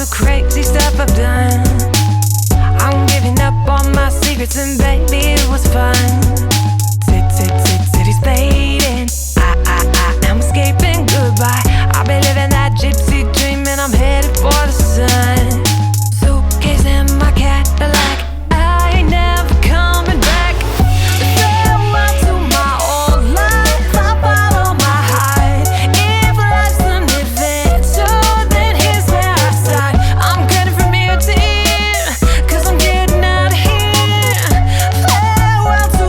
the crazy stuff I've done. I'm giving up all my secrets and baby it was fun. City's fading. I'm escaping goodbye. I've been living that gypsy dream and I'm headed for the sun. Suitcase in my Cadillac, I ain't never coming back. Farewell to my old life, I follow my heart. If life's an adventure, then here's where I start. I'm cutting from ear to ear, 'cause I'm getting out of here. Farewell to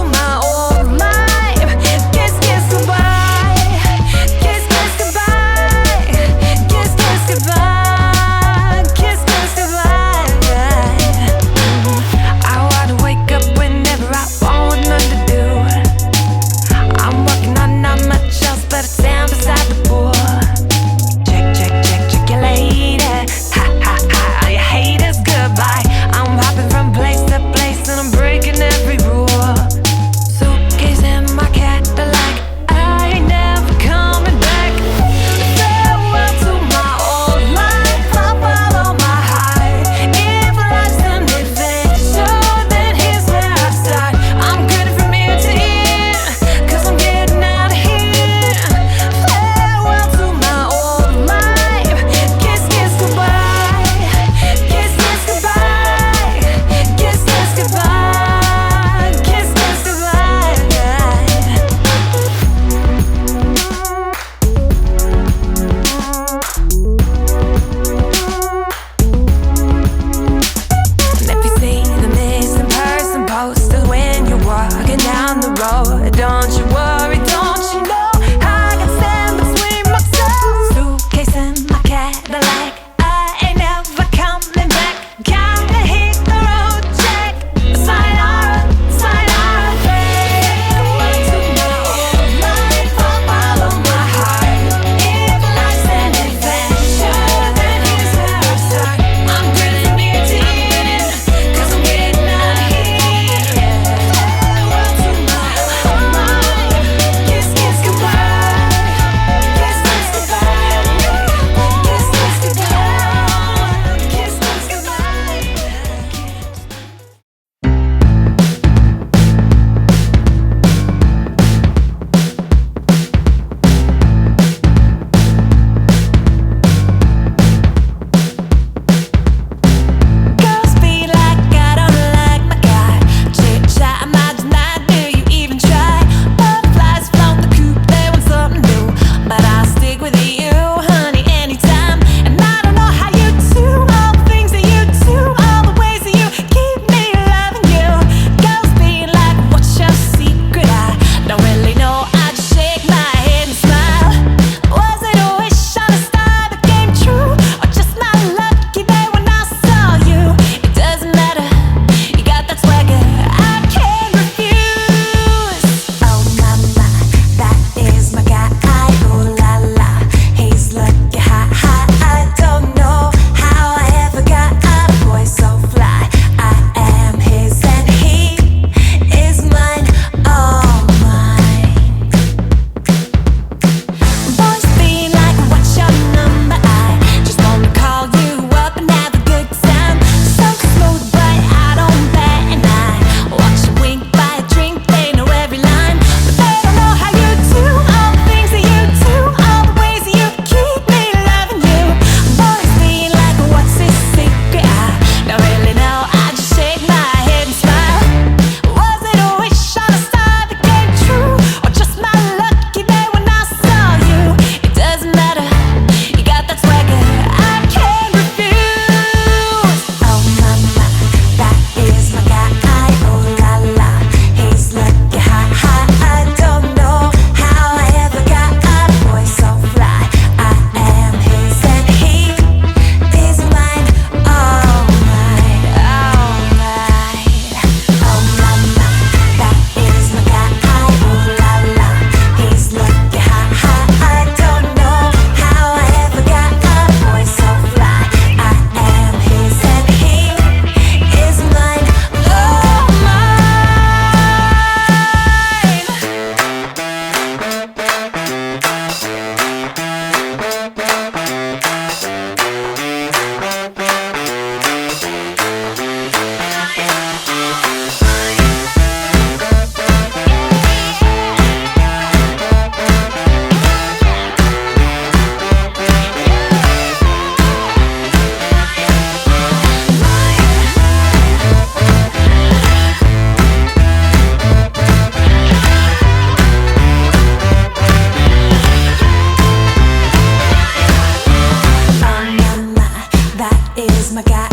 is my guy,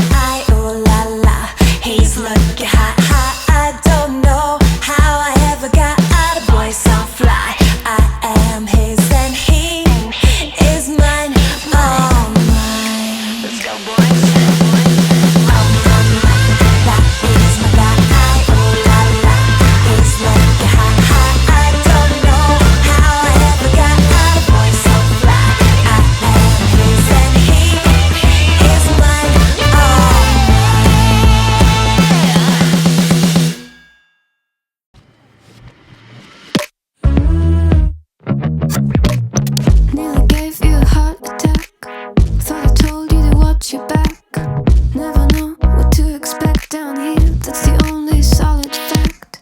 oh la la. He's looking hot, hot. I don't know how I ever got out of boy so fly. I am his and he is mine, oh mine. Let's go boys. That is my guy, oh la la. He's looking hot, hot. I don't know how I ever got out of boy so fly. I am his and he is mine, oh Nearly gave you a heart attack. Thought I told you to watch your back. Never know what to expect down here. That's the only solid fact.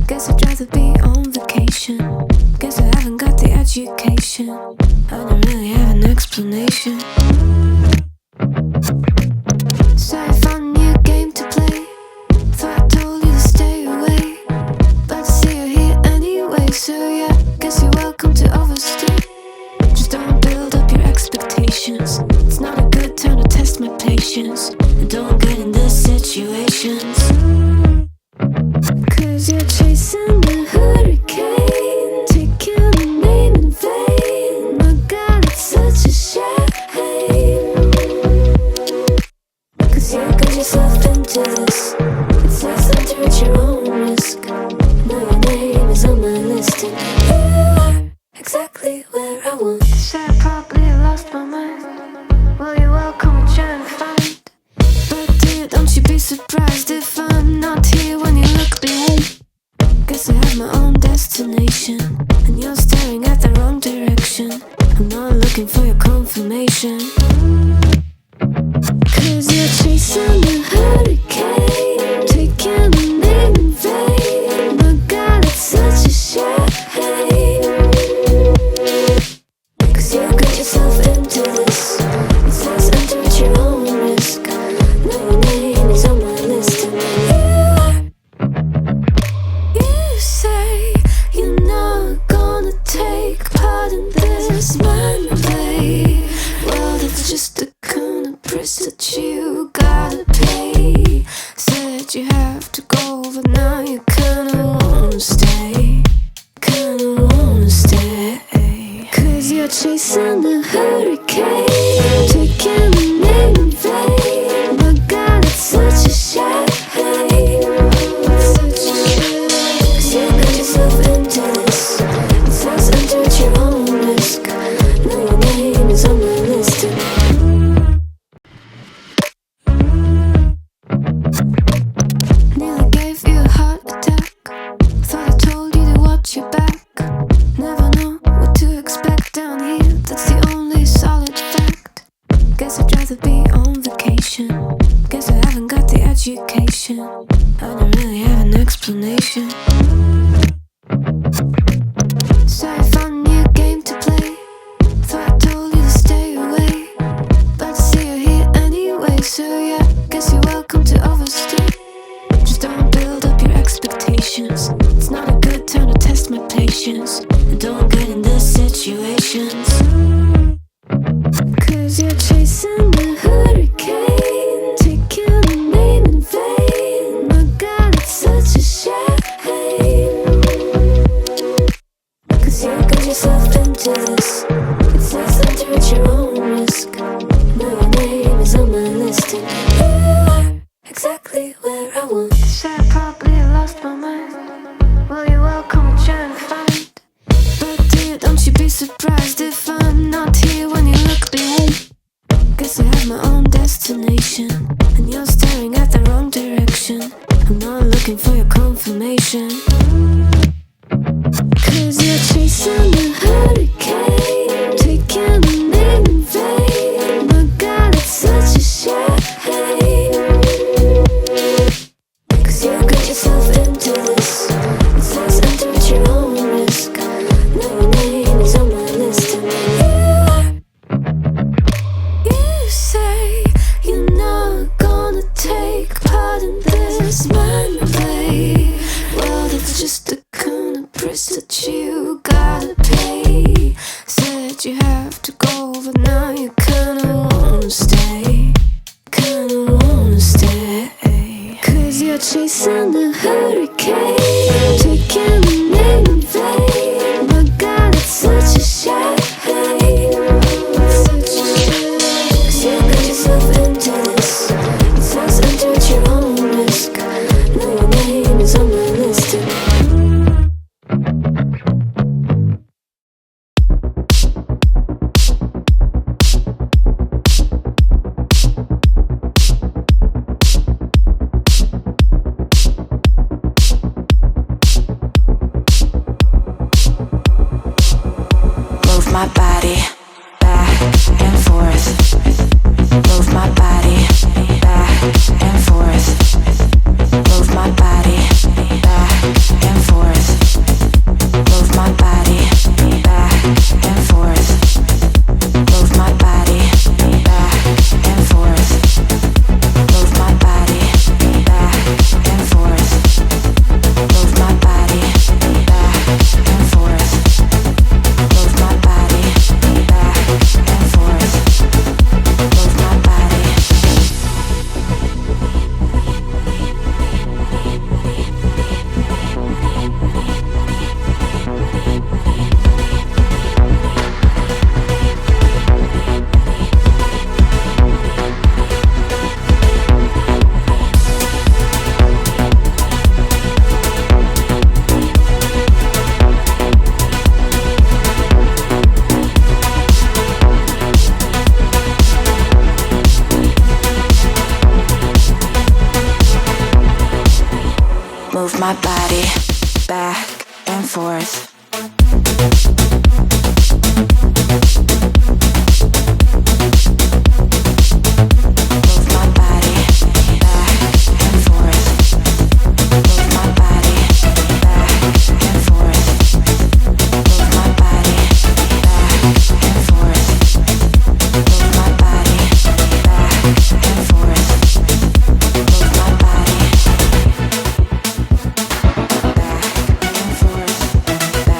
Guess I'd rather be on vacation. Guess I haven't got the education. I don't really have an explanation. So I found a new game to play. Thought I told you to stay away, but I see you're here anyway. So yeah, guess you're welcome to overstay. Just don't build up your expectations. It's not a good time to test my patience. And don't get in these situations. Cause you're chasing a hurricane, taking the name in vain. My God, it's such a shame. Cause you got yourself into this. It's less than to at your own risk. Now your name is on my list, and you are exactly where I want. Say I probably lost my mind. Well, you're welcome to try and find. But dear, don't you be surprised if I'm not here when you look behind. Guess I have my own destination, and you're staring at the wrong direction. I'm not looking for your confirmation. Cause you're chasing a hurricane, taking the name in vain. My God, it's such a shame. Cause you got yourself into this. It's less enter at your own risk. Now your name is on my list, and you say you're not gonna take part in this mind play. Well, that's just the kind of price that you gotta pay. Said you have to go, but now you kinda wanna stay. Kinda wanna stay. Cause you're chasing the hurricane, taking the name in vain. My God, it's such a shame. Such a shame. Cause you got yourself into this. It's less enter at your own risk. Now your name is on my list, and nearly gave you a heart attack. Thought I told you to watch your back. Never know what to expect down here. That's the only solid fact. Guess I'd rather be on vacation. Guess I haven't got the education. I don't really have an explanation. So I found a new game to play. Thought I told you to stay away, but I see you're here anyway. So yeah, guess you're welcome to overstay. Just don't build up your expectations. It's not a good time to test my patience. And don't get in these situations. Cause you're chasing a hurricane, taking the name in vain. My God, it's such a shame. Cause you got yourself into this. It's less enter at your own risk. Now your name is on my list, and you are exactly where I want. Say I probably lost my mind. Well, you're welcome to try and find. But dear, don't you be surprised if I'm not here when you look behind. Guess I have my own destination, and you're staring at the wrong direction. I'm not looking for your confirmation. Cause you're chasing a hurricane, taking the name in vain. My God, it's such a shame. Cause you got yourself into this. It's less enter at your own risk. Now your name is on my list, and you say you're not gonna take part in this mind play. Well, that's barricade, taking the name in vain. My God, it's such a shame. Cause you got yourself into this. It says enter at your own risk. Know your name is on my list. Move my body back and forth. Move my body back and forth. Move my body back and forth. Move my body back and forth. Move my body back and forth. Move my body back and forth. Move my body back and forth. Move my body back and forth. Move my body. Move my body back and forth. Move my body back and forth. Move my body back and forth. Move my body back and forth. Move my body back and forth. Move my body back and forth, back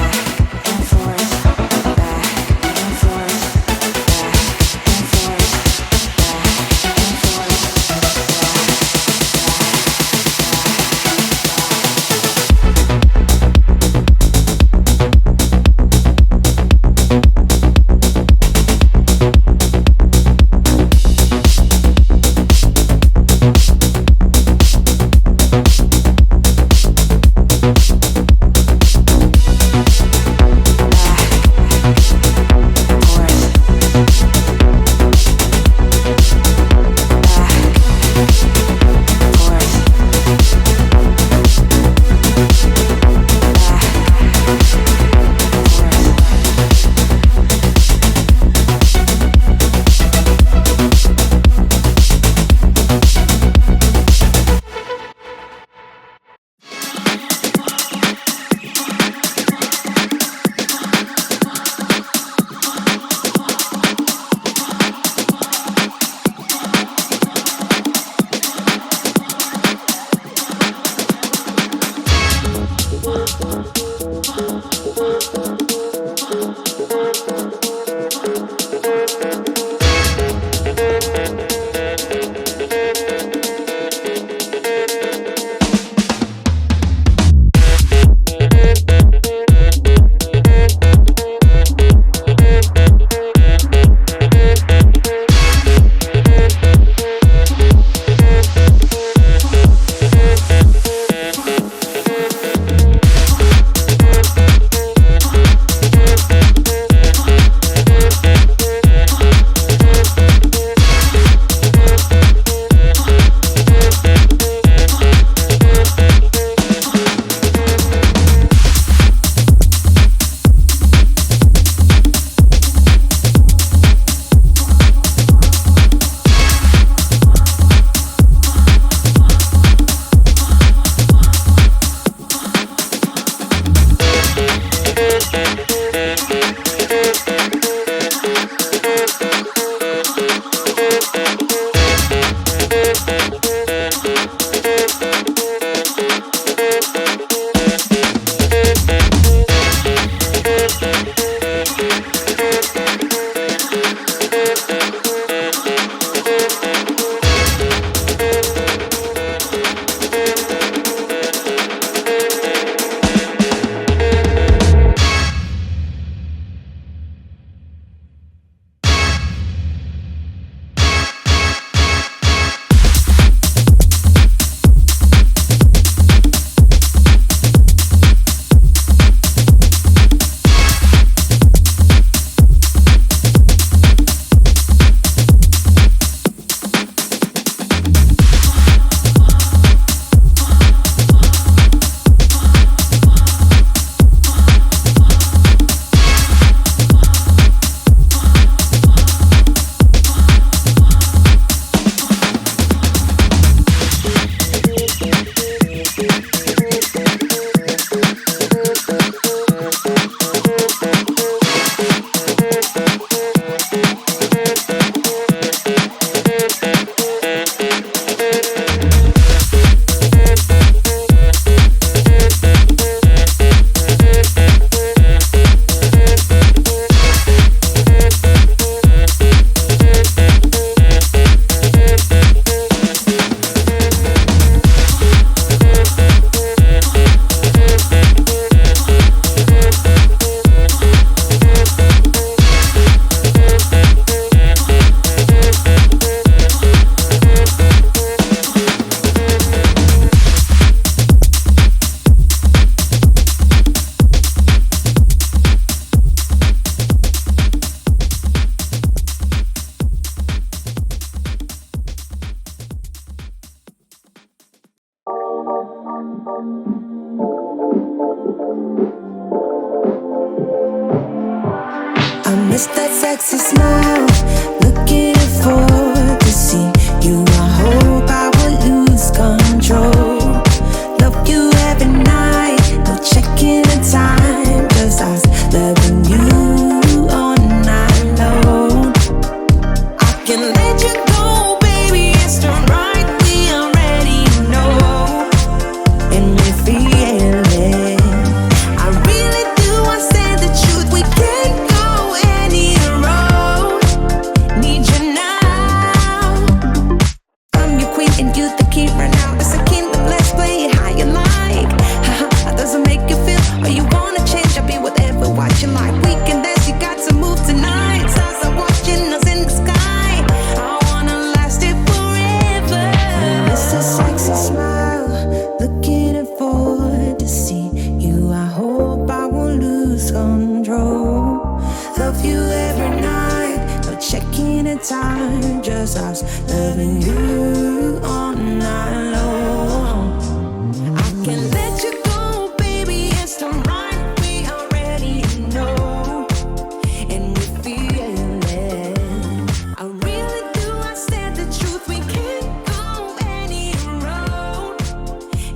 I miss that sexy smile, looking forward to see you. I hope I will lose control. Love you every night, no checking the time, just us loving you all night long. I can let you go, baby, it's the right we already know, and we feel it. I really do, I say the truth, we can't go any road. Need you now. I'm your queen and you the king right now. It's a kingdom, let's play it how you like. Haha, doesn't make you feel, or you wanna change, I'll be whatever, what you like. We can dance, you got to move tonight. Stars are watching us in the sky. I wanna last it forever. It's a sexy smile, looking forward to see you. I hope I won't lose control. Love you every night, no checking the time, just us loving you all night long. I can let you go, baby, it's the right we already know, and we feel it. I really do, I said the truth, we can't go any road.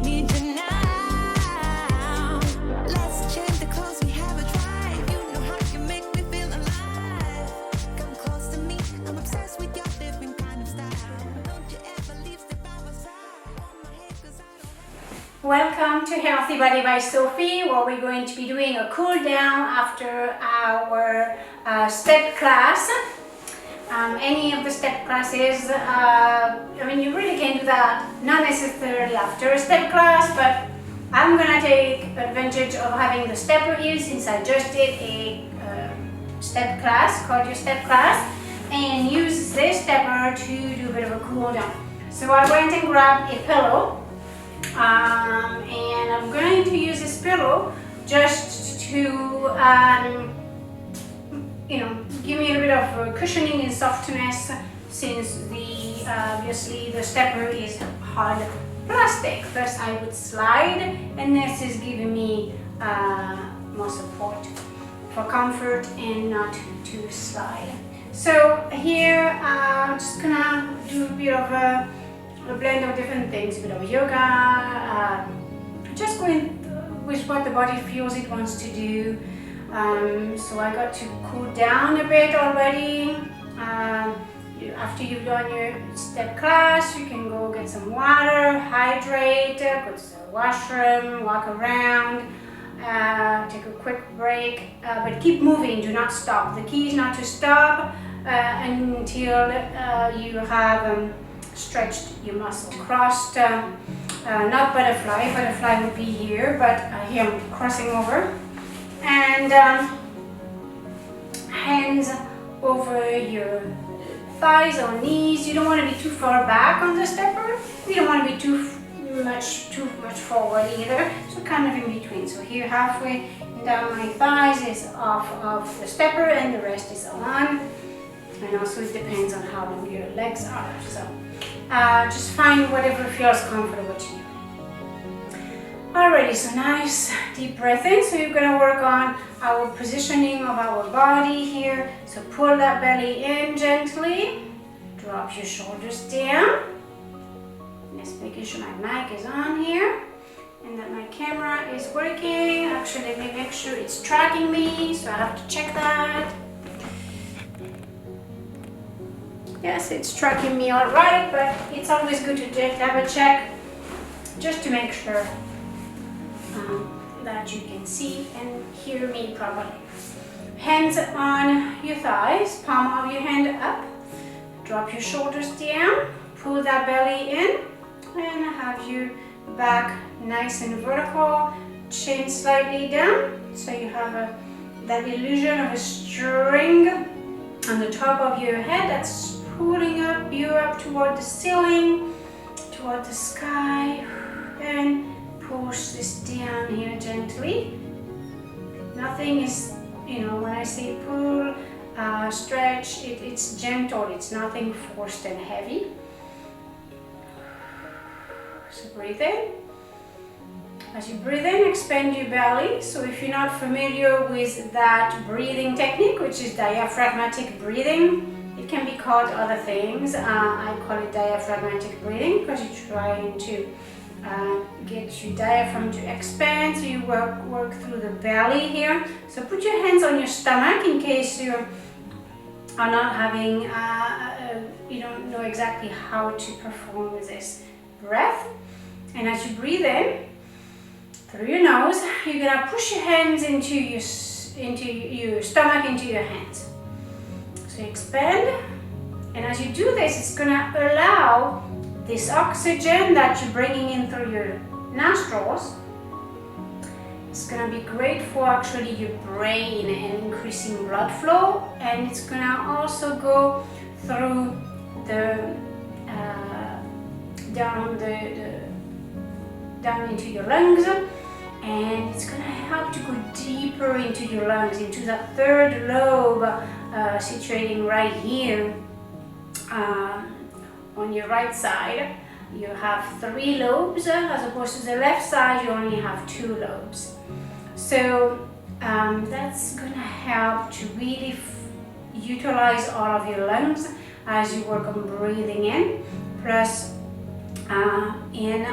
Need you now. Let's change the clothes, we have a drive. You know how you make me feel alive. Come close to me, I'm obsessed with your different kind of style. Don't you ever leave, step out my side. On my head, 'cause I don't have. Welcome to Healthy Body by Sophie, where we're going to be doing a cool down after our step class. Any of the step classes, I mean, you really can do that, not necessarily after a step class, but I'm gonna take advantage of having the stepper here since I just did a step class, cardio step class, and use this stepper to do a bit of a cool down. So I went and grabbed a pillow. And I'm going to use this pillow just to, give me a little bit of cushioning and softness, since obviously the stepper is hard plastic. First I would slide, and this is giving me more support for comfort and not to slide. So here I'm just gonna do a bit of a blend of different things, a bit of yoga, just going with what the body feels it wants to do. So I got to cool down a bit already. After you've done your step class, you can go get some water, hydrate, go to the washroom, walk around, take a quick break, but keep moving, do not stop. The key is not to stop until you have stretched your muscle, crossed, not butterfly, butterfly would be here, but here I'm crossing over, and hands over your thighs or knees. You don't want to be too far back on the stepper, you don't want to be too much forward either, so kind of in between. So here halfway down my thighs is off of the stepper and the rest is on, and also it depends on how long your legs are. So just find whatever feels comfortable to you. Alrighty, so nice deep breath in. So you're gonna work on our positioning of our body here. So pull that belly in gently, drop your shoulders down. Just making sure my mic is on here and that my camera is working. Actually, let me make sure it's tracking me, so I have to check that. Yes, it's tracking me all right, but it's always good to have a check just to make sure that you can see and hear me properly. Hands on your thighs, palm of your hand up, drop your shoulders down, pull that belly in, and have your back nice and vertical, chin slightly down, so you have that illusion of a string on the top of your head that's pulling you up toward the ceiling, toward the sky, and push this down here gently. Nothing is, when I say pull, stretch, it's gentle, it's nothing forced and heavy. So breathe in As you breathe in, expand your belly. So if you're not familiar with that breathing technique, which is diaphragmatic breathing, it can be called other things. I call it diaphragmatic breathing because you're trying to get your diaphragm to expand. So you work through the belly here. So put your hands on your stomach in case you are not having, you don't know exactly how to perform this breath. And as you breathe in through your nose, you're gonna push your hands into your stomach, into your hands. So you expand, and as you do this, it's gonna allow this oxygen that you're bringing in through your nostrils. It's gonna be great for actually your brain and increasing blood flow, and it's gonna also go through the down into your lungs, and it's gonna help to go deeper into your lungs, into that third lobe situating right here on your right side. You have 3 lobes, as opposed to the left side you only have 2 lobes. So that's gonna help to really utilize all of your lungs as you work on breathing in. Plus in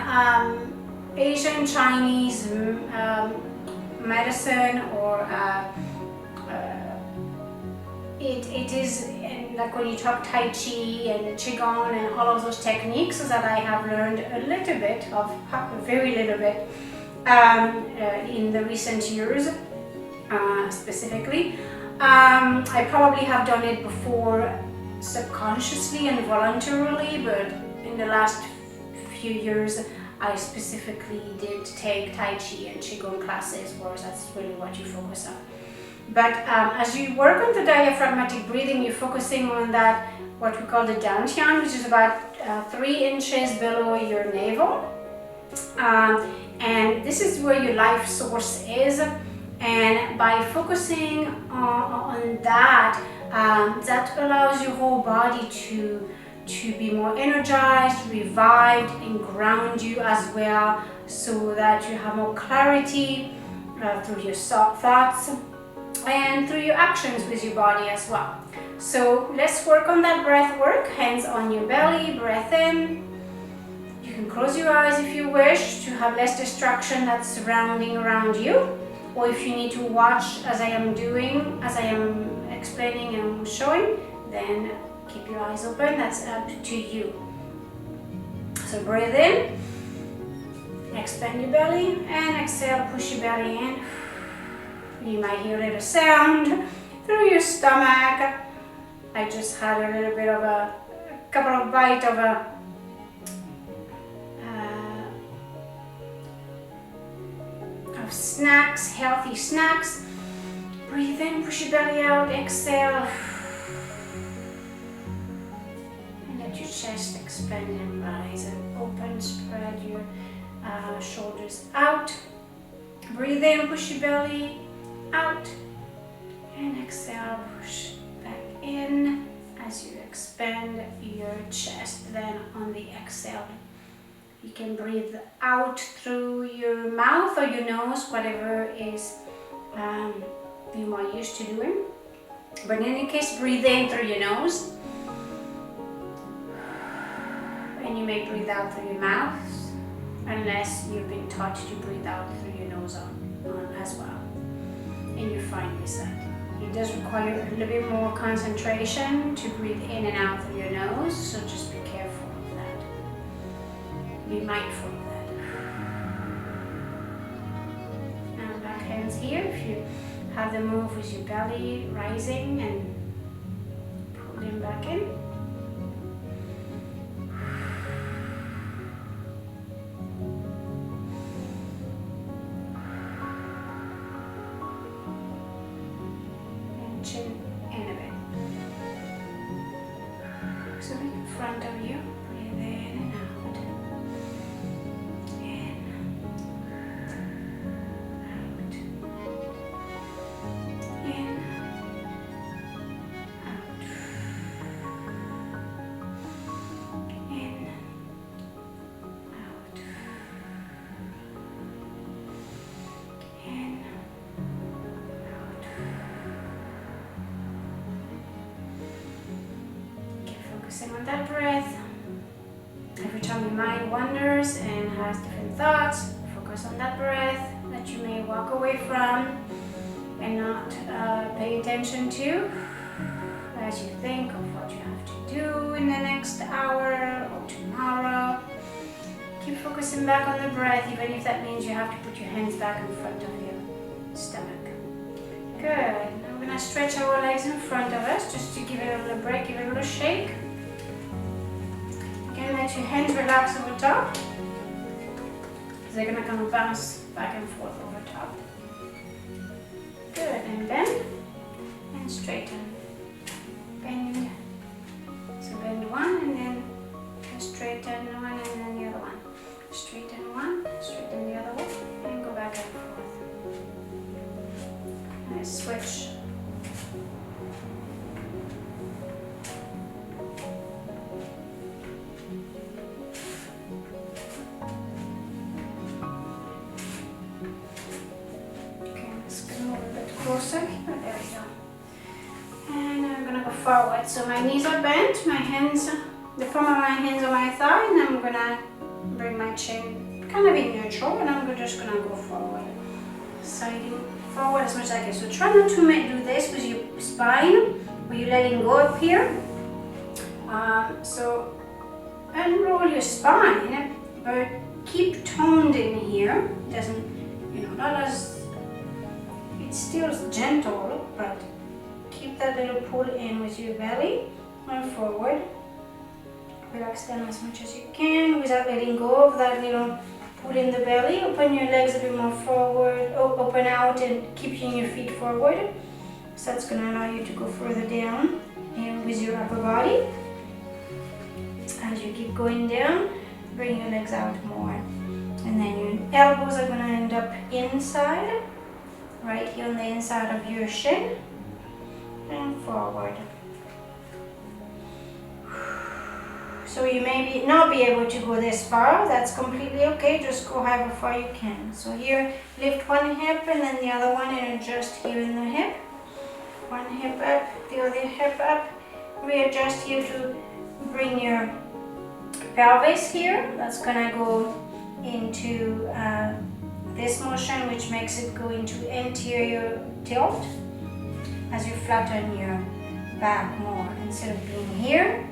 Asian Chinese medicine, or it is like when you talk Tai Chi and Qigong and all of those techniques that I have learned a little bit of, very little bit, in the recent years specifically. I probably have done it before subconsciously and voluntarily, but in the last few years I specifically did take Tai Chi and Qigong classes, where that's really what you focus on. But as you work on the diaphragmatic breathing, you're focusing on that, what we call the dantian, which is about 3 inches below your navel. And this is where your life source is. And by focusing on that, that allows your whole body to be more energized, revived, and ground you as well, so that you have more clarity through your thoughts and through your actions with your body as well. So let's work on that breath work. Hands on your belly, breath in. You can close your eyes if you wish to have less distraction that's surrounding around you, or if you need to watch as I am doing, as I am explaining and showing, then keep your eyes open, that's up to you. So breathe in, expand your belly, and exhale, push your belly in. You might hear a little sound through your stomach. I just had a little bit of a couple of bites of snacks, healthy snacks. Breathe in, push your belly out, exhale. Your chest expand and rise and open, spread your shoulders out. Breathe in, push your belly out, and exhale, push back in as you expand your chest. Then on the exhale, you can breathe out through your mouth or your nose, whatever is you're more used to doing. But in any case, breathe in through your nose. And you may breathe out through your mouth, unless you've been taught to breathe out through your nose on as well. And you're fine with that. It does require a little bit more concentration to breathe in and out through your nose, so just be careful of that. Be mindful of that. Now back hands here. If you have the move with your belly rising and pull them back in. Chin in a bit. So in front of you, breathe in and out. In, out. In, out. In, out. focusing on that breath. Every time your mind wanders and has different thoughts, focus on that breath that you may walk away from and not pay attention to as you think of what you have to do in the next hour or tomorrow. Keep focusing back on the breath, even if that means you have to put your hands back in front of your stomach. Good. Now we're going to stretch our legs in front of us just to give it a little break, give it a little shake. Again, let your hands relax over top. They're going to kind of bounce back and forth over top. Good. And bend and straighten. Bend. So bend one and then straighten one and then the other one. Straighten one, straighten the other one, and go back and forth. Nice switch. Okay, let's go a little bit closer. There we go. And I'm gonna go forward. So my knees are bent, my hands, the palm of my hands on my thigh, and I'm gonna bring my chin kind of in neutral, and I'm just gonna go forward, siding forward as much as I can. So try not to do this with your spine, where you're letting go up here. So unroll your spine, but keep toned in here. It doesn't, not as, it's still gentle, but keep that little pull in with your belly and forward. Relax down as much as you can without letting go of that little pull in the belly. Open your legs a bit more forward, open out and keeping your feet forward. So that's going to allow you to go further down and with your upper body. As you keep going down, bring your legs out more. And then your elbows are going to end up inside, right here on the inside of your shin, and forward. So you may not be able to go this far, that's completely okay, just go however far you can. So here, lift one hip and then the other one and adjust here in the hip. One hip up, the other hip up. Readjust here to bring your pelvis here. That's gonna go into this motion, which makes it go into anterior tilt as you flatten your back more. Instead of being here,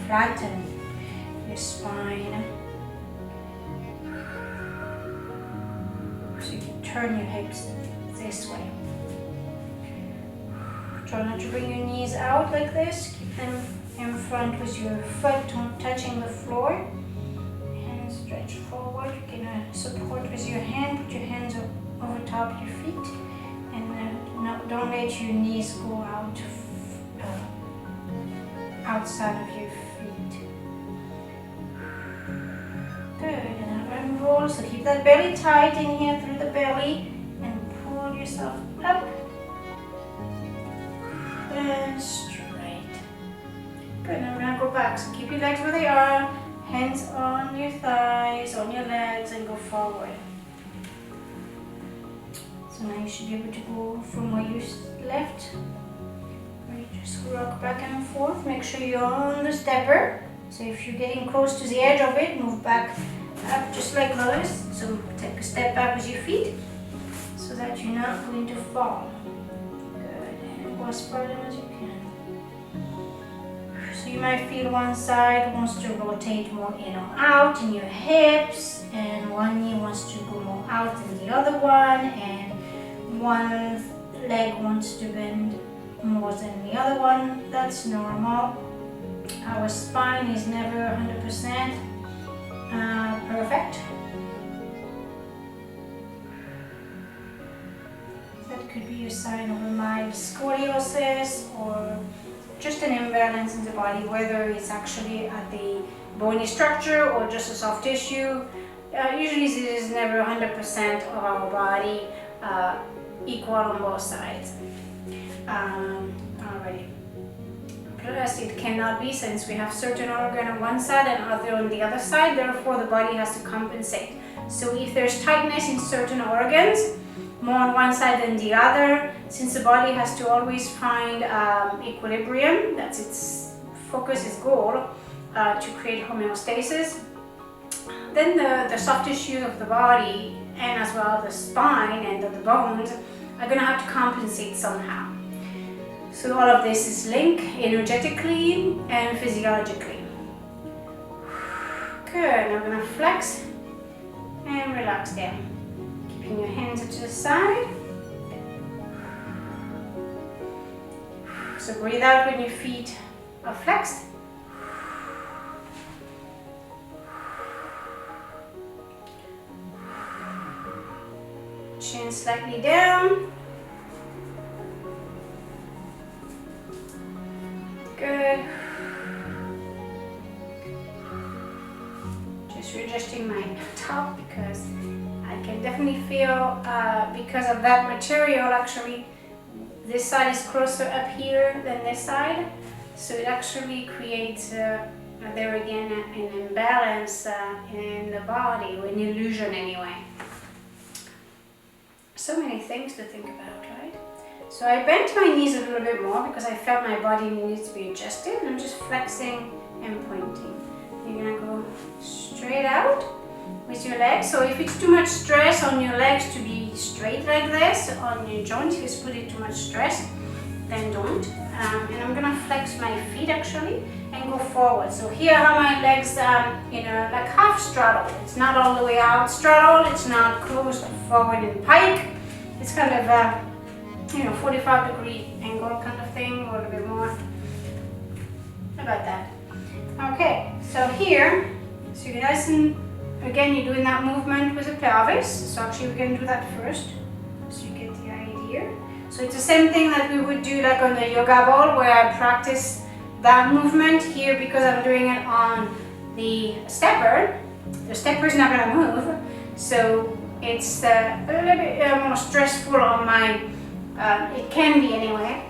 flatten your spine. So you can turn your hips this way. Try not to bring your knees out like this. Keep them in front with your foot touching the floor. And stretch forward. You can support with your hand. Put your hands over top of your feet. And don't let your knees go out outside of your feet. Good, and now unroll, so keep that belly tight in here through the belly and pull yourself up and straight. Good, now we're gonna go back, so keep your legs where they are, hands on your thighs, on your legs, and go forward. So now you should be able to go from where you left. Just rock back and forth. Make sure you're on the stepper. So if you're getting close to the edge of it, move back up just like this. So take a step back with your feet so that you're not going to fall. Good. And go as far as you can. So you might feel one side wants to rotate more in or out in your hips, and one knee wants to go more out than the other one, and one leg wants to bend more than the other one. That's normal. Our spine is never 100% perfect. That could be a sign of a mild scoliosis or just an imbalance in the body, whether it's actually at the bony structure or just a soft tissue. Usually this is never 100% of our body equal on both sides. Already. Plus it cannot be, since we have certain organ on one side and other on the other side, therefore the body has to compensate. So if there's tightness in certain organs, more on one side than the other, since the body has to always find equilibrium, that's its focus, its goal, to create homeostasis. Then the soft tissues of the body and as well the spine and the bones are going to have to compensate somehow. So all of this is linked energetically and physiologically. Good, now I'm going to flex and relax down. Keeping your hands to the side. So breathe out when your feet are flexed. Chin slightly down. Good. Just readjusting my top because I can definitely feel, because of that material, actually, this side is closer up here than this side. So it actually creates, there again, an imbalance in the body, or an illusion anyway. So many things to think about, right? So I bent my knees a little bit more because I felt my body needs to be adjusted. I'm just flexing and pointing. You're gonna go straight out with your legs. So if it's too much stress on your legs to be straight like this, on your joints, if it's putting too much stress, then don't. And I'm gonna flex my feet actually and go forward. So here are my legs, like half straddle. It's not all the way out straddle. It's not closed forward in pike. It's kind of a 45-degree angle kind of thing, or a little bit more. How about that? Okay, so here, so you guys, again, you're doing that movement with the pelvis. So actually, we're gonna do that first, so you get the idea. So it's the same thing that we would do like on the yoga ball, where I practice that movement here because I'm doing it on the stepper. The stepper is not gonna move, so it's a little bit more stressful on my, it can be anyway,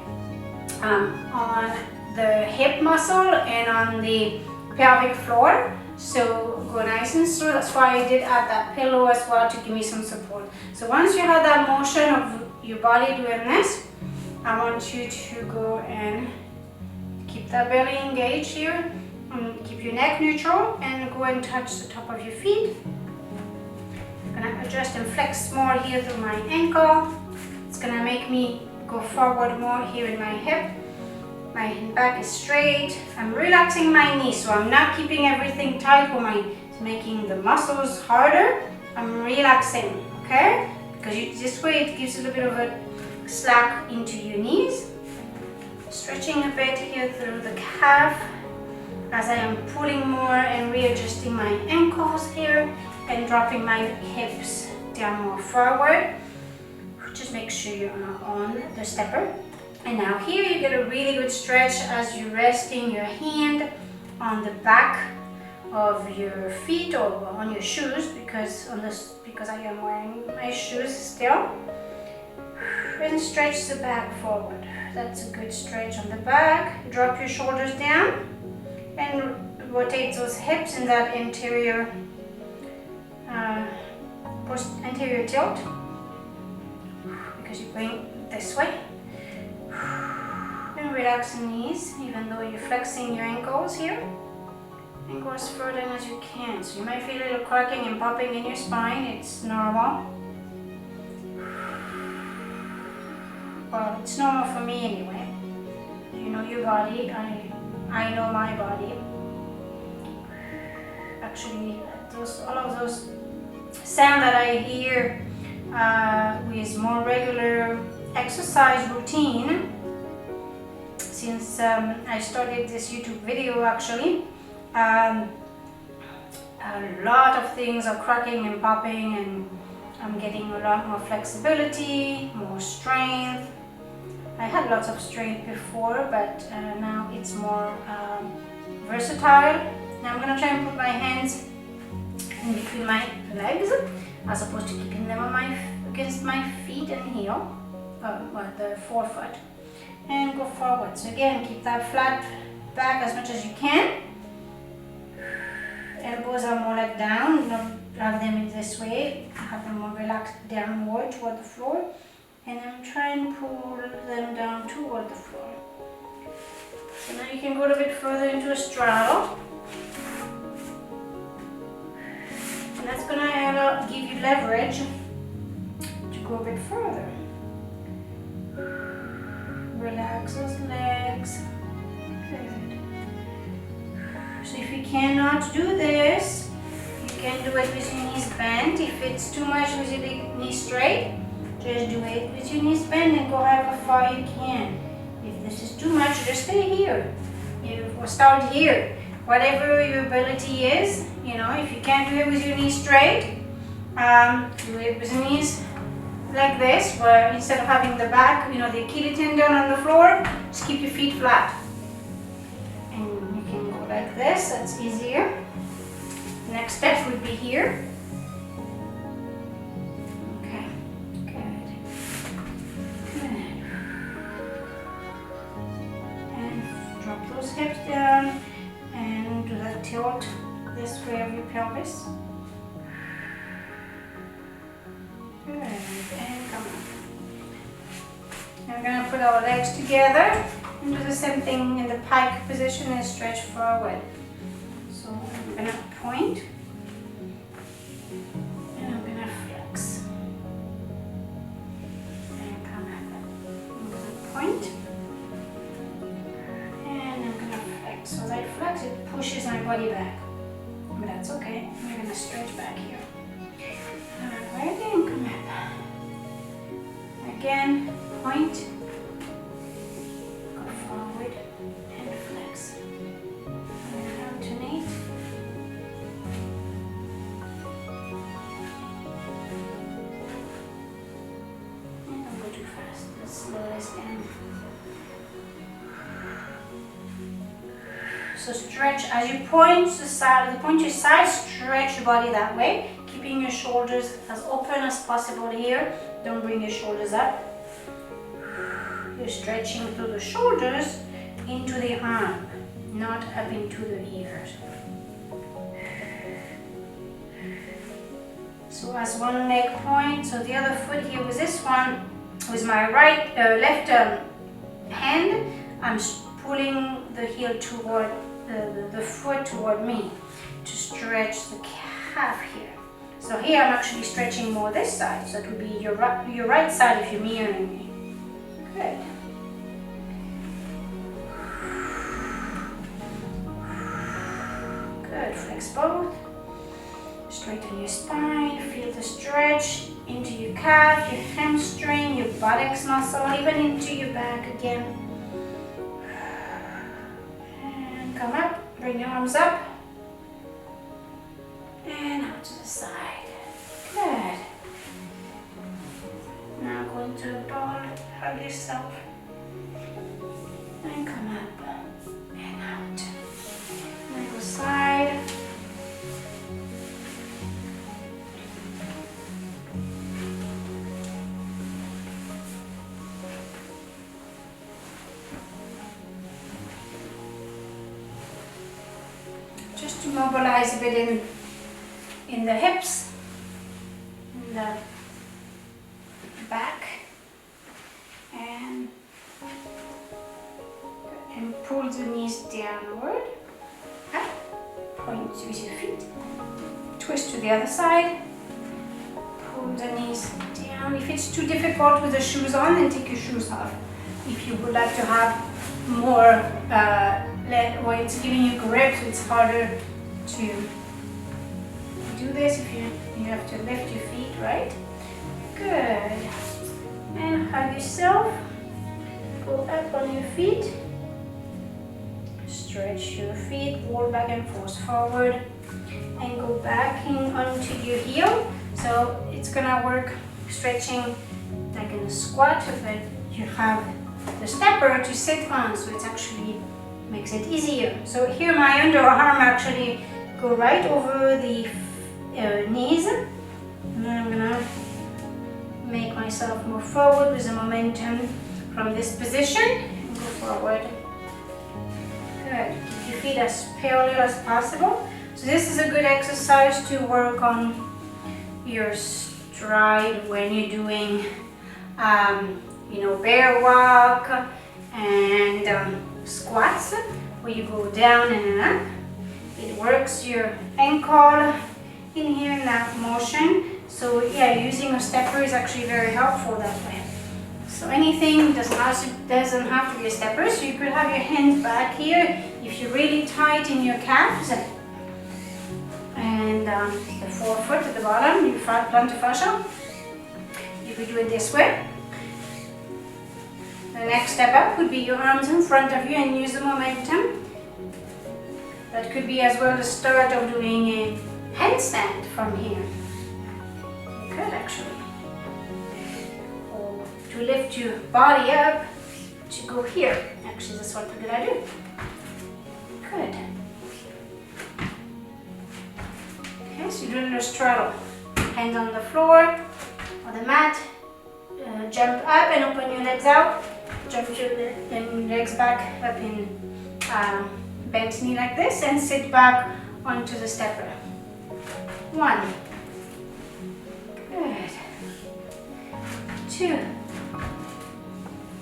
on the hip muscle and on the pelvic floor. So go nice and slow. That's why I did add that pillow as well to give me some support. So once you have that motion of your body doing this, I want you to go and keep that belly engaged here. Keep your neck neutral and go and touch the top of your feet. I'm gonna adjust and flex more here through my ankle. It's gonna make me go forward more here in my hip. My back is straight. I'm relaxing my knees, so I'm not keeping everything tight or making the muscles harder. I'm relaxing, okay? Because this way it gives a little bit of a slack into your knees. Stretching a bit here through the calf as I am pulling more and readjusting my ankles here and dropping my hips down more forward. Just make sure you're on the stepper. And now here you get a really good stretch as you're resting your hand on the back of your feet or on your shoes, because I am wearing my shoes still. And stretch the back forward. That's a good stretch on the back. Drop your shoulders down and rotate those hips in that anterior tilt, because you're going this way. And relax the knees, even though you're flexing your ankles here. And go as far down as you can. So you might feel a little cracking and popping in your spine. It's normal. Well, it's normal for me anyway. You know your body. I know my body. Actually, all of those sound that I hear with more regular exercise routine, since I started this YouTube video, actually, a lot of things are cracking and popping, and I'm getting a lot more flexibility, more strength. I had lots of strength before, but now it's more versatile. Now I'm gonna try and put my hands in between my legs, as opposed to keeping them against my feet and heel, the forefoot, and go forward. So again, keep that flat back as much as you can. Elbows are more like down, don't have them in this way, have them more relaxed downward toward the floor, and then try and pull them down toward the floor. So now you can go a little bit further into a straddle. And that's going to give you leverage to go a bit further. Relax those legs. Good. So if you cannot do this, you can do it with your knees bent. If it's too much with your knees straight, just do it with your knees bent and go however far you can. If this is too much, just stay here. Or start here. Whatever your ability is, if you can't do it with your knees straight, do it with your knees like this, where instead of having the back, the Achilles tendon on the floor, just keep your feet flat. And you can go like this, that's easier. Next step would be here. Okay, good. Good. And drop those hips down and do that tilt this way of your pelvis. Good, and come up. Now we're going to put our legs together and do the same thing in the pike position and stretch forward. So I'm going to point and I'm going to flex and come up. I'm going to point and I'm going to flex. So as I flex, it pushes my body back, but that's okay. I'm going to stretch back here. Alright, and come up. Again, point, go forward and flex. And alternate. And don't go too fast. Let's slow this down. So stretch as you point to the side, stretch your body that way. Keeping your shoulders as open as possible here. Don't bring your shoulders up. You're stretching through the shoulders into the arm, not up into the ears. So as one leg points, so the other foot here with this one, with my left hand, I'm pulling the heel toward the foot toward me to stretch the calf here. So here I'm actually stretching more this side, so it would be your right side if you're mirroring me. Good. Good, flex both. Straighten your spine, feel the stretch into your calf, your hamstring, your buttocks muscle, even into your back again. And come up, bring your arms up. And out to the side. Good. Now go into a ball, hug yourself. And come up and out. And go side. Just to mobilize a bit in the hips, in the back, and pull the knees downward, up, point with your feet, twist to the other side, pull the knees down. If it's too difficult with the shoes on, then take your shoes off. If you would like to have more, where it's giving you grip, so it's harder to do this if you have to lift your feet, right? Good. And hug yourself. Go up on your feet. Stretch your feet, roll back and forth forward. And go back onto your heel. So it's gonna work stretching like in a squat, but you have the stepper to sit on, so it actually makes it easier. So here my underarm actually go right over the knees, and then I'm gonna make myself move forward with the momentum from this position and go forward. Good. Keep your feet as parallel as possible. So this is a good exercise to work on your stride when you're doing Barre Work and squats, where you go down and up. It works your ankle in here in that motion. So yeah, using a stepper is actually very helpful that way. So anything doesn't have to be a stepper, so you could have your hands back here if you're really tight in your calves. And the forefoot at the bottom, your plantar fascia. You could do it this way. The next step up would be your arms in front of you and use the momentum. That could be as well the start of doing a handstand from here. You could actually. Or to lift your body up to go here. Actually, that's what we're gonna do. Good. Okay, so you're doing a straddle. Hands on the floor or the mat. Jump up and open your legs out. Jump your legs back up in bent knee like this and sit back onto the stepper. 1. Good. 2.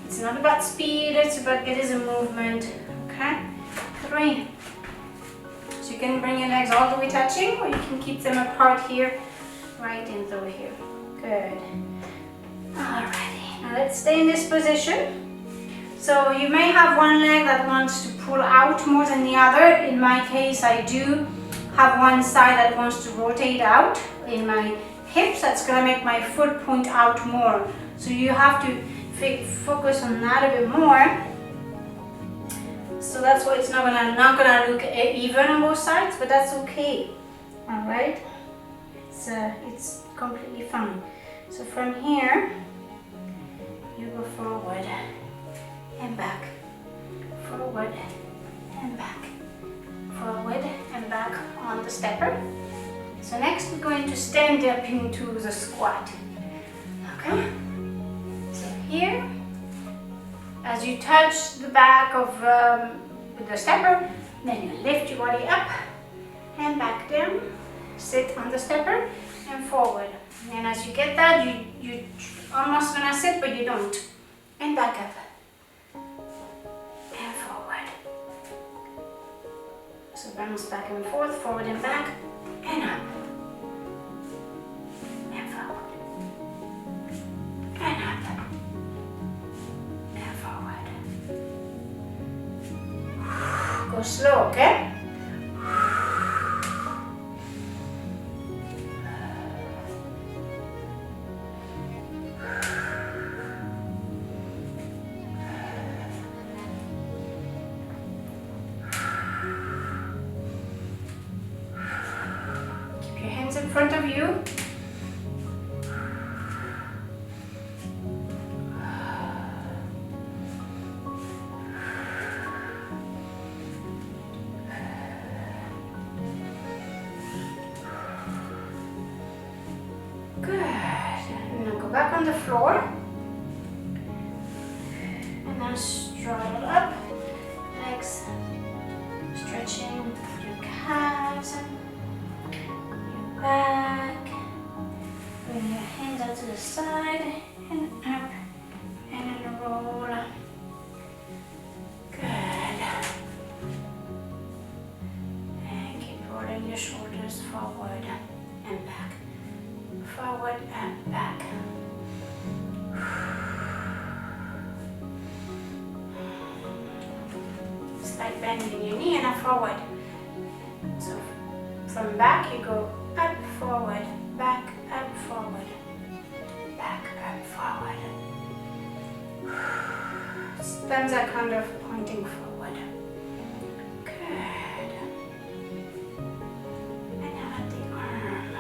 It's not about speed, it's about getting some movement. Okay. 3. So you can bring your legs all the way touching, or you can keep them apart here, right in through here. Good. Alrighty. Now let's stay in this position. So you may have one leg that wants to pull out more than the other. In my case, I do have one side that wants to rotate out in my hips. That's going to make my foot point out more. So you have to focus on that a bit more. So that's why it's not gonna look even on both sides, but that's okay. All right, it's completely fine. So from here, you go forward and back, forward and back, forward and back on the stepper. So next we're going to stand up into the squat. Okay. So here, as you touch the back of the stepper, then you lift your body up and back down, sit on the stepper and forward. And as you get that, you almost gonna sit, but you don't. And back up and forward. So bounce back and forth, forward and back, and up and forward and up. Go slow, okay? Keep your hands in front of you. Back on the floor and then straddle up, legs stretching your calves, your back, bring your hands out to the side and up and then roll. Good. And keep rolling your shoulders forward and back, forward and back. Like bending your knee and up forward. So from back you go up, forward, back, up, forward, back, up, forward. Thumbs are kind of pointing forward. Good. And now at the arm.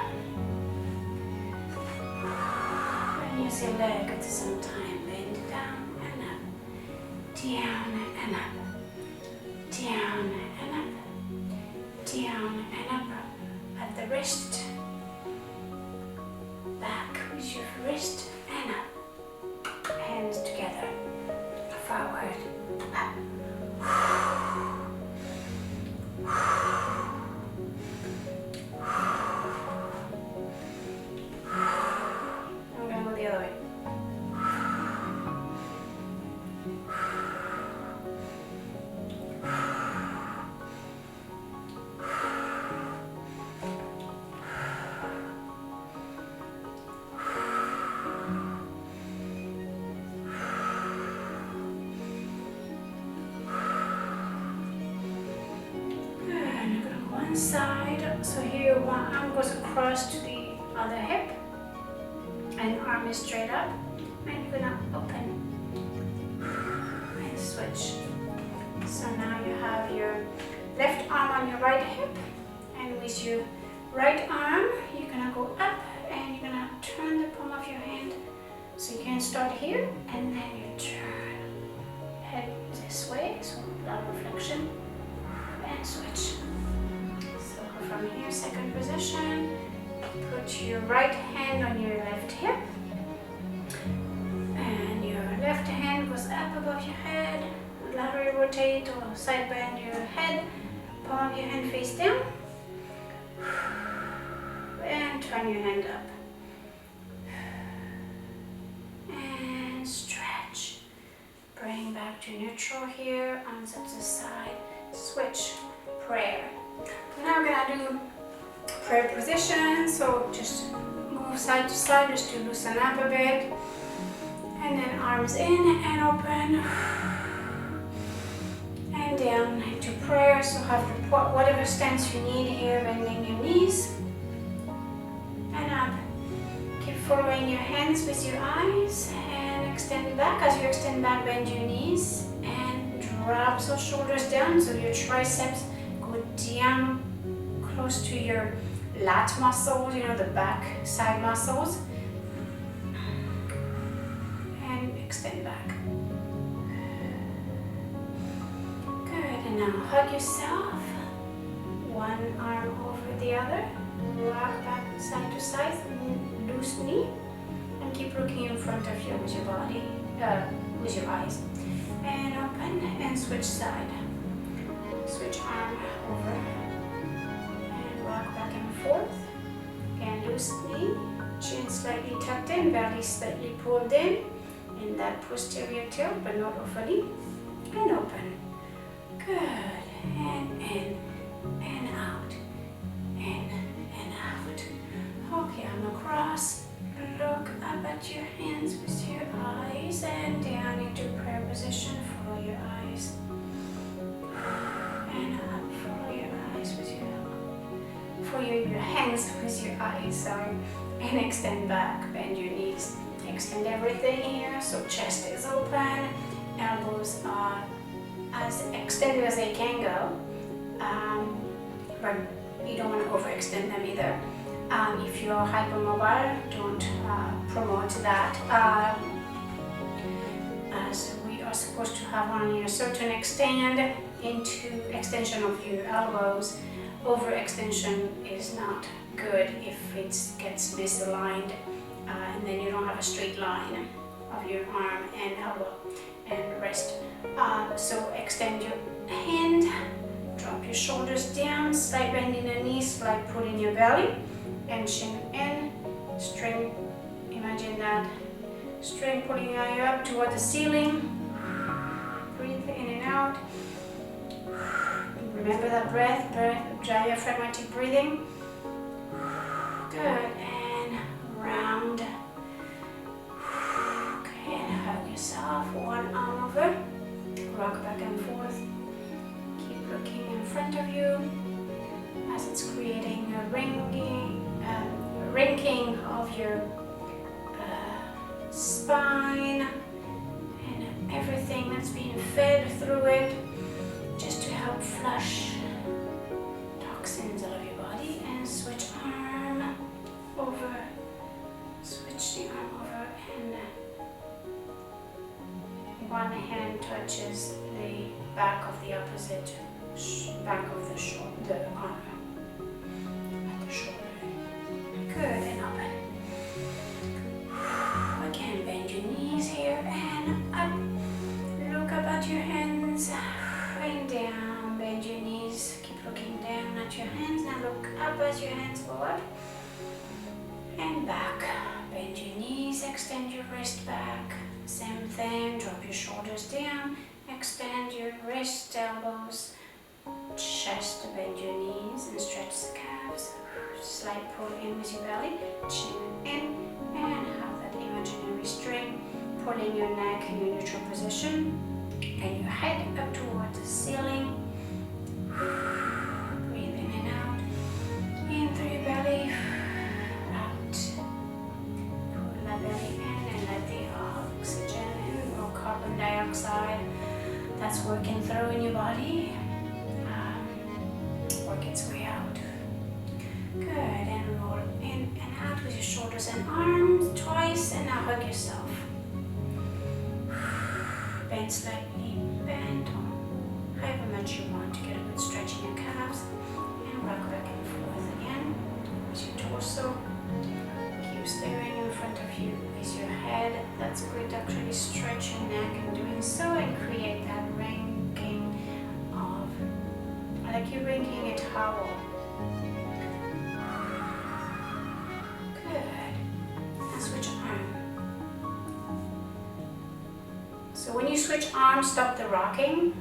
And use your leg at the same time. Bend down and up, down and up. Down and up, down and up at the wrist, back with your wrist and up, hands together, forward, up. I'm going to go the other way. So here one arm goes across to the other hip and arm is straight up, and you're gonna open and switch. So now you have your left arm on your right hip, and with your right arm you're gonna go up and you're gonna turn the palm of your hand. So you can start here and then you turn head this way, so lateral flexion, and switch. So go from here, second position, put your right hand on your left hip and your left hand goes up above your head, laterally rotate or side bend your head, palm of your hand face down, and turn your hand up. And stretch. Bring back to neutral here, arms up to the side, switch, prayer. Now we're gonna do prayer position, so just move side to side just to loosen up a bit. And then arms in and open. And down into prayer, so have whatever stance you need here, bending your knees. And up. Keep following your hands with your eyes and extend back. As you extend back, bend your knees and drop those shoulders down so your triceps go down close to your lat muscles, you know, the back side muscles. And extend back. Good, and now hug yourself. One arm over the other. Rock back side to side, loose knee, and keep looking in front of you with your body, with your eyes. And open and switch side. Switch arm over and rock back and forth. Again, loose knee, chin slightly tucked in, belly slightly pulled in that posterior tilt, but not overly. And open. Good. And in and out. In and out. Okay, arm across. Look up at your hands with your eyes and down into prayer position. Follow your eyes. And up. Follow your eyes with your hands with your eyes. Sorry. And extend back. Bend your knees. Extend everything here. So chest is open. Elbows are as extended as they can go. But you don't want to overextend them either. If you're hypermobile, don't promote that. As we are supposed to have only a certain extend into extension of your elbows. Overextension is not good if it gets misaligned, and then you don't have a straight line of your arm and elbow and wrist. So extend your hand. Drop your shoulders down, slight bend in the knees, slight pull in your belly, and chin in, string, imagine that string pulling you up toward the ceiling. Breathe in and out. Remember that breath, diaphragmatic breathing. Good, and round. Okay, and hug yourself, one arm over, rock back and forth. Looking in front of you as it's creating a ringing of your spine and everything that's being fed through it, just to help flush toxins out of your body. And switch arm over, switch the arm over, and one hand touches the back of the opposite back of the shoulder, arm, at the shoulder. Good, and open. Again, bend your knees here and up. Look up at your hands and down. Bend your knees. Keep looking down at your hands. Now look up as your hands go up and back. Bend your knees. Extend your wrist back. Same thing. Drop your shoulders down. Extend your wrists, elbows. Chest, bend your knees and stretch the calves. Slight pull in with your belly, chin in, and have that imaginary string pulling your neck in your neutral position and your head up towards the ceiling. Breathe in and out. now hug yourself. Bend slightly, bend however much you want to get a good stretch in your calves, and rock back and forth again. With your torso, keep staring in front of you with your head. That's good to actually stretch your neck and doing so, and create that wrinking of, like you're wrinking a towel. Switch arm. So when you switch arms, stop the rocking,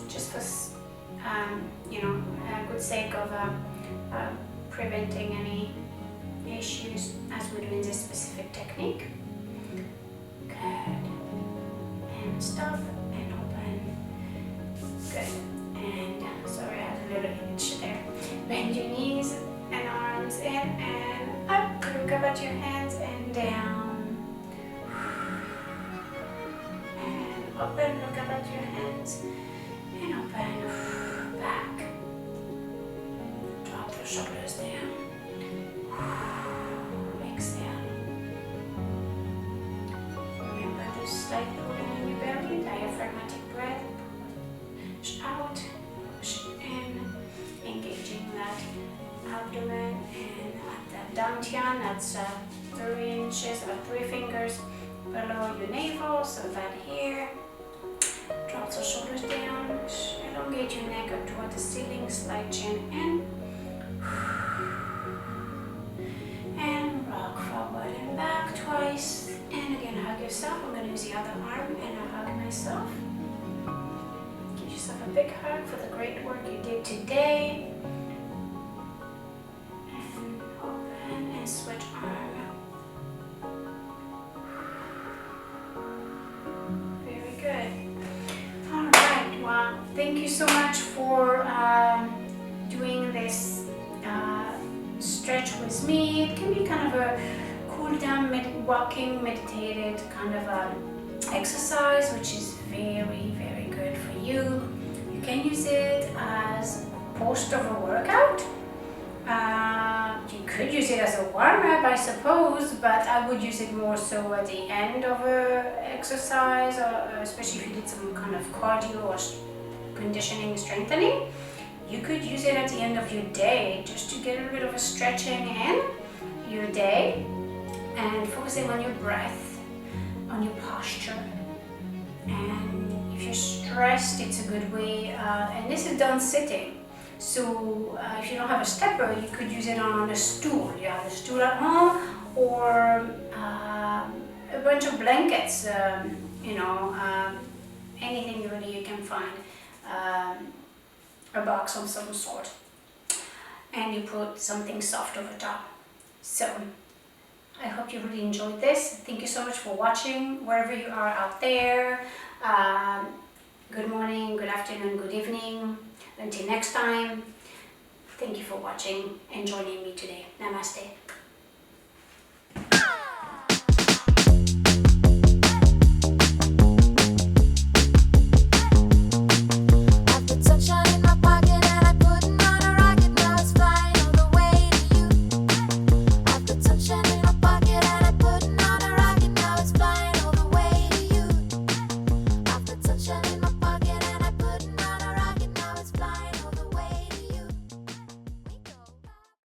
just for good sake of preventing any issues as we're doing this specific technique. Good. And stop and open. Good. And sorry, I had a little itch there. Bend your knees and arms in and up. Look up at your hands and down. And open, look up at your hands and open. Back. Drop your shoulders down. Exhale. Remember this slight opening in your belly, diaphragmatic breath. Push out, push in, engaging that abdomen and that dantian, that's 3 inches or 3 fingers below your navel, so that here. Drop the shoulders down, elongate your neck up toward the ceiling, slide chin in. And rock forward and back twice. And again, hug yourself. I'm going to use the other arm and I'll hug myself. Give yourself a big hug for the great work you did today. And open and switch arm. Very good. All right. Well, thank you so much for doing this stretch with me. It can be kind of a cool down, walking, meditated kind of exercise, which is very, very good for you. You can use it as post of a workout. You could use it as a warm-up, I suppose, but I would use it more so at the end of an exercise, or especially if you did some kind of cardio or conditioning, strengthening. You could use it at the end of your day just to get a bit of a stretching in your day and focusing on your breath, on your posture. And if you're stressed, it's a good way, and this is done sitting. So if you don't have a stepper, you could use it on a stool. You have a stool at home, or a bunch of blankets, anything really you can find. A box of some sort, and you put something soft over top. So I hope you really enjoyed this. Thank you so much for watching wherever you are out there. Good morning, good afternoon, good evening. Until next time, thank you for watching and joining me today. Namaste.